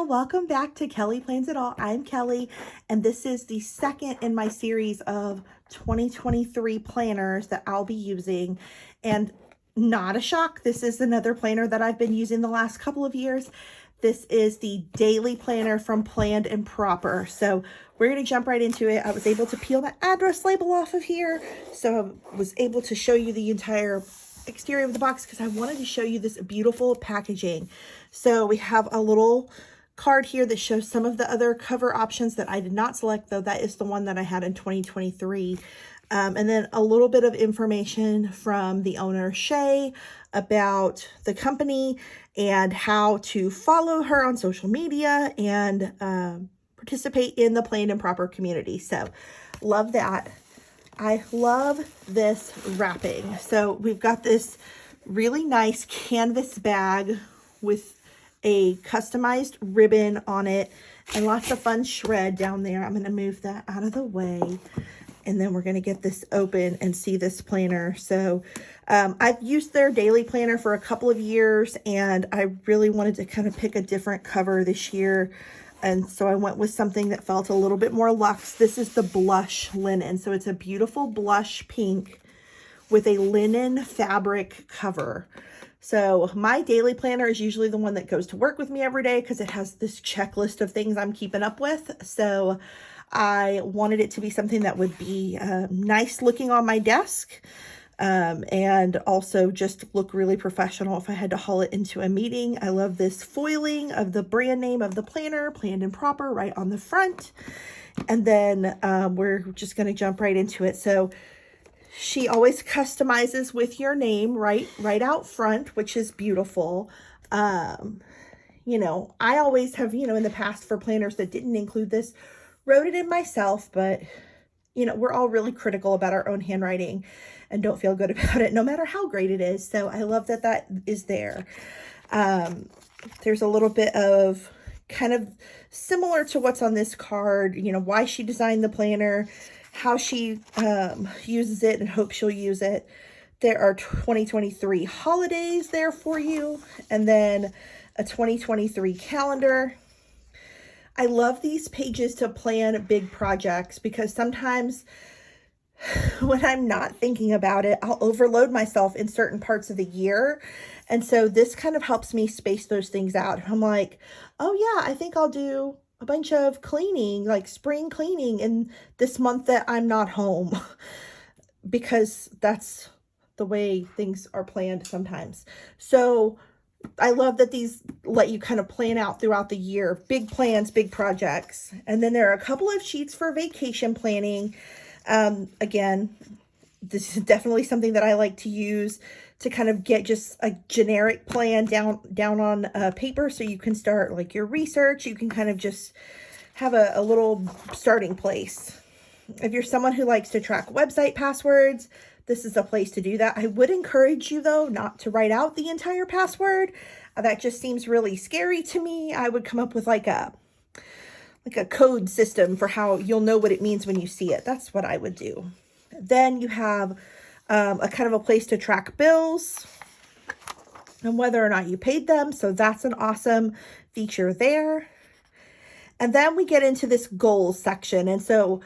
welcome back to Kelly Plans It All. I'm Kelly, and this is the second in my series of 2023 planners that I'll be using. And not a shock, this is another planner that I've been using the last couple of years. This is the daily planner from Planned and Proper. So we're going to jump right into it. I was able to peel the address label off of here, so I was able to show you the entire exterior of the box because I wanted to show you this beautiful packaging. So we have a little card here that shows some of the other cover options that I did not select, though that is the one that I had in 2023. And then a little bit of information from the owner, Shay, about the company and how to follow her on social media and participate in the Planned and Proper community. So love that. I love this wrapping. So we've got this really nice canvas bag with a customized ribbon on it and lots of fun shred down there. I'm going to move that out of the way. And then we're going to get this open and see this planner. So I've used their daily planner for a couple of years, and I really wanted to kind of pick a different cover this year. And so I went with something that felt a little bit more luxe. This is the blush linen. So it's a beautiful blush pink with a linen fabric cover. So my daily planner is usually the one that goes to work with me every day because it has this checklist of things I'm keeping up with. So I wanted it to be something that would be nice looking on my desk. And also just look really professional if I had to haul it into a meeting. I love this foiling of the brand name of the planner, Planned and Proper, right on the front. And then we're just going to jump right into it. So she always customizes with your name right out front, which is beautiful. You know, I always have, in the past for planners that didn't include this, wrote it in myself, but we're all really critical about our own handwriting and don't feel good about it, no matter how great it is. So I love that that is there. There's a little bit of kind of similar to what's on this card, why she designed the planner, how she uses it and hopes she'll use it. There are 2023 holidays there for you, and then a 2023 calendar. I love these pages to plan big projects because sometimes when I'm not thinking about it, I'll overload myself in certain parts of the year. And so this kind of helps me space those things out. I'm like, oh yeah, I think I'll do a bunch of cleaning, like spring cleaning in this month that I'm not home because that's the way things are planned sometimes. So I love that these let you kind of plan out throughout the year, big plans, big projects. And then there are a couple of sheets for vacation planning. Again, this is definitely something that I like to use to kind of get just a generic plan down on paper, so you can start like your research. You can kind of just have a little starting place. If you're someone who likes to track website passwords, this is a place to do that. I would encourage you, though, not to write out the entire password. That just seems really scary to me. I would come up with like a code system for how you'll know what it means when you see it. That's what I would do. Then you have a kind of a place to track bills and whether or not you paid them. So that's an awesome feature there. And then we get into this goals section. And so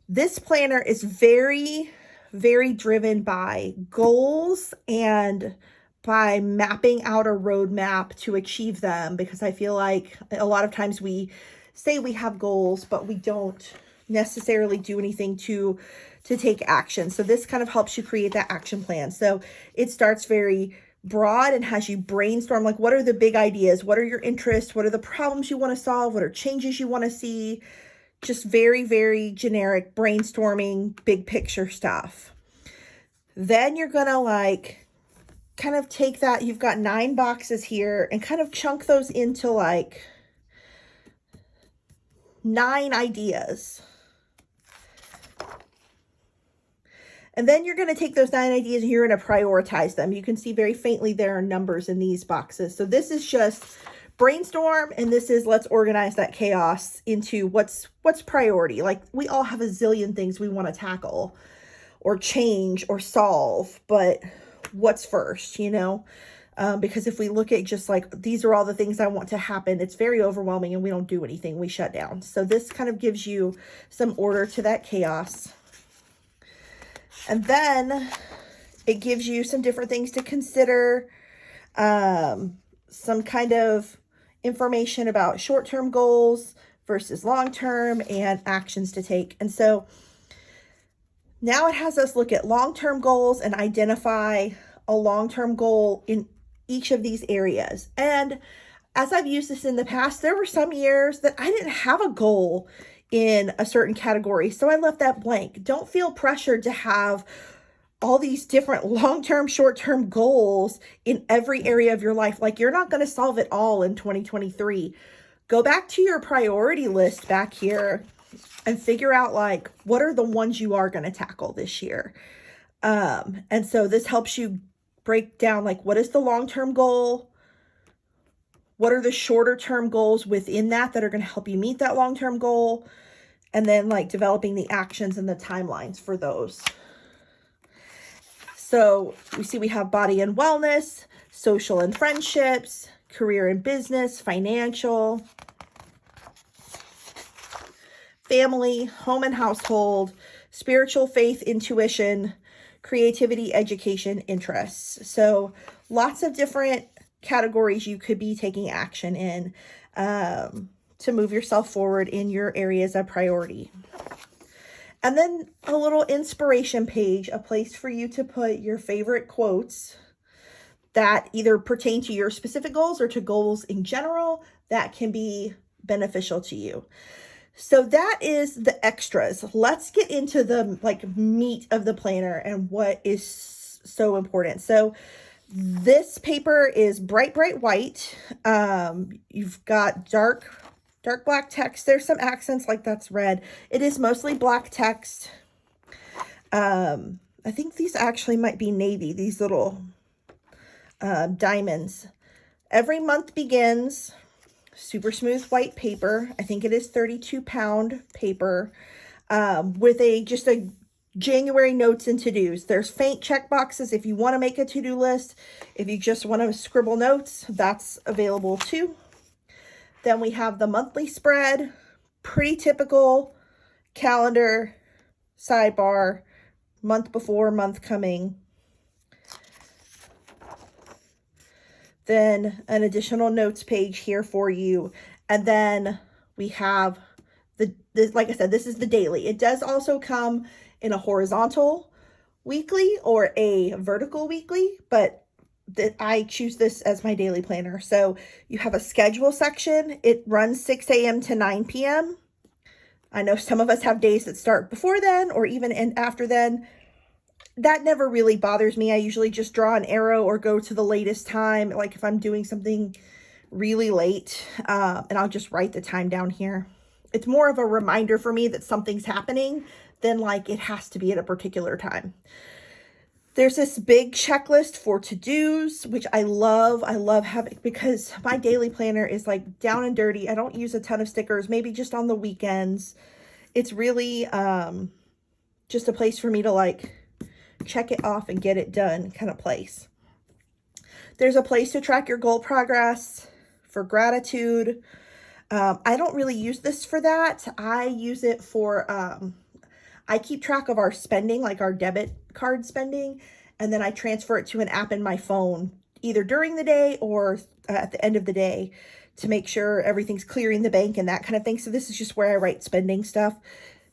this planner is very, very driven by goals and by mapping out a roadmap to achieve them, because I feel like a lot of times we say we have goals, but we don't necessarily do anything to take action. So this kind of helps you create that action plan. So it starts very broad and has you brainstorm, like, what are the big ideas? What are your interests? What are the problems you want to solve? What are changes you want to see? Just very, very generic brainstorming, big picture stuff. Then you're going to kind of take that, you've got 9 boxes here, and kind of chunk those into 9 ideas. And then you're going to take those 9 ideas and you're going to prioritize them. You can see very faintly there are numbers in these boxes. So this is just brainstorm, and this is let's organize that chaos into what's priority. Like, we all have a zillion things we want to tackle or change or solve, but what's first, Because if we look at just like, these are all the things I want to happen, it's very overwhelming and we don't do anything. We shut down. So this kind of gives you some order to that chaos. And then it gives you some different things to consider, some kind of information about short-term goals versus long-term and actions to take. And so now it has us look at long-term goals and identify a long-term goal in each of these areas. And as I've used this in the past, there were some years that I didn't have a goal in a certain category, so I left that blank. Don't feel pressured to have all these different long-term, short-term goals in every area of your life. Like, you're not going to solve it all in 2023. Go back to your priority list back here and figure out, like, what are the ones you are going to tackle this year. And so this helps you break down, like, what is the long-term goal? What are the shorter term goals within that are going to help you meet that long-term goal? And then, like, developing the actions and the timelines for those. So we see we have body and wellness, social and friendships, career and business, financial, family, home and household, spiritual, faith, intuition, creativity, education, interests. So lots of different categories you could be taking action in to move yourself forward in your areas of priority. And then a little inspiration page, a place for you to put your favorite quotes that either pertain to your specific goals or to goals in general that can be beneficial to you. So that is the extras. Let's get into the meat of the planner and what is so important. So this paper is bright white. You've got dark black text. There's some accents, like that's red. It is mostly black text. I think these actually might be navy, these little diamonds. Every month begins. Super smooth white paper. I think it is 32-pound paper with just a January notes and to-dos. There's faint check boxes if you want to make a to-do list. If you just want to scribble notes, that's available too. Then we have the monthly spread, pretty typical calendar, sidebar, month before, month coming. Then an additional notes page here for you. And then we have this, like I said, this is the daily. It does also come in a horizontal weekly or a vertical weekly, but I choose this as my daily planner. So you have a schedule section. It runs 6 a.m. to 9 p.m. I know some of us have days that start before then or even after then. That never really bothers me. I usually just draw an arrow or go to the latest time, like if I'm doing something really late, and I'll just write the time down here. It's more of a reminder for me that something's happening than like it has to be at a particular time. There's this big checklist for to-dos, which I love. I love having, because my daily planner is like down and dirty. I don't use a ton of stickers, maybe just on the weekends. It's really just a place for me to like check it off and get it done kind of place. There's a place to track your goal progress, for gratitude. I don't really use this for that. I use it for, I keep track of our spending, like our debit card spending, and then I transfer it to an app in my phone, either during the day or at the end of the day, to make sure everything's clearing the bank and that kind of thing. So this is just where I write spending stuff.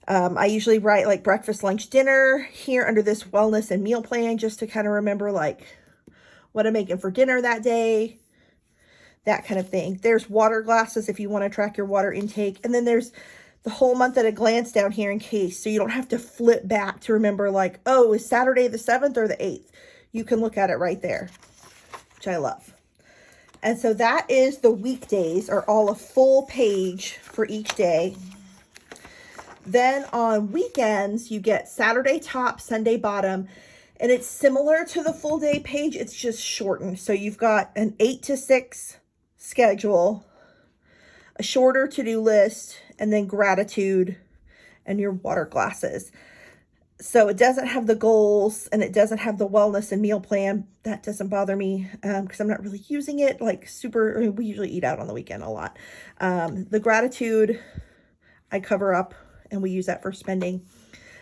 I usually write like breakfast, lunch, dinner here under this wellness and meal plan, just to kind of remember like what I'm making for dinner that day, that kind of thing. There's water glasses if you want to track your water intake. And then there's the whole month at a glance down here in case, so you don't have to flip back to remember like, oh, is Saturday the 7th or the 8th? You can look at it right there, which I love. And so that is the weekdays, are all a full page for each day. Then on weekends, you get Saturday top, Sunday bottom, and it's similar to the full day page. It's just shortened. So you've got an 8 to 6 schedule, a shorter to-do list, and then gratitude and your water glasses. So it doesn't have the goals and it doesn't have the wellness and meal plan. That doesn't bother me because I'm not really using it like super. I mean, we usually eat out on the weekend a lot. The gratitude I cover up and we use that for spending.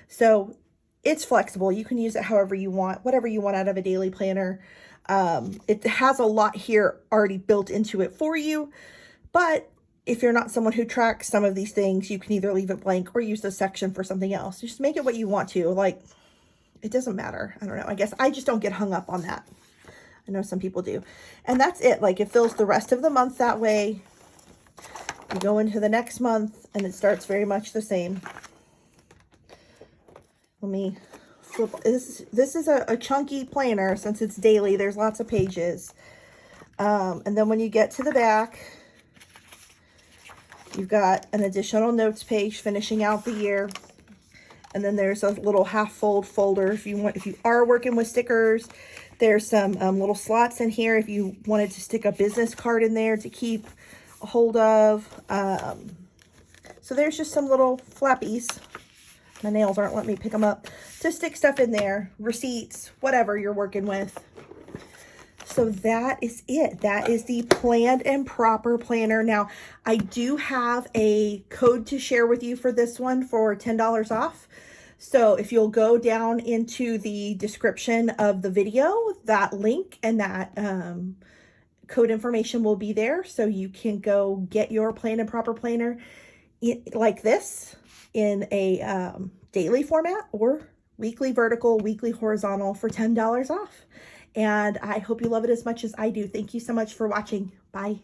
So it's flexible. You can use it however you want, whatever you want out of a daily planner. It has a lot here already built into it for you, but if you're not someone who tracks some of these things, you can either leave it blank or use this section for something else. Just make it what you want to. Like, it doesn't matter. I don't know. I guess I just don't get hung up on that. I know some people do. And that's it. Like, it fills the rest of the month that way. You go into the next month and it starts very much the same. Let me flip. This is a chunky planner since it's daily. There's lots of pages. And then when you get to the back, you've got an additional notes page finishing out the year. And then there's a little half fold folder if you are working with stickers. There's some little slots in here if you wanted to stick a business card in there to keep a hold of. So there's just some little flappies. My nails aren't letting me pick them up. To stick stuff in there, receipts, whatever you're working with. So that is it. That is the Planned and Proper planner. Now, I do have a code to share with you for this one for $10 off. So if you'll go down into the description of the video, that link and that code information will be there. So you can go get your Planned and Proper planner like this in a daily format or weekly vertical, weekly horizontal for $10 off. And I hope you love it as much as I do. Thank you so much for watching. Bye.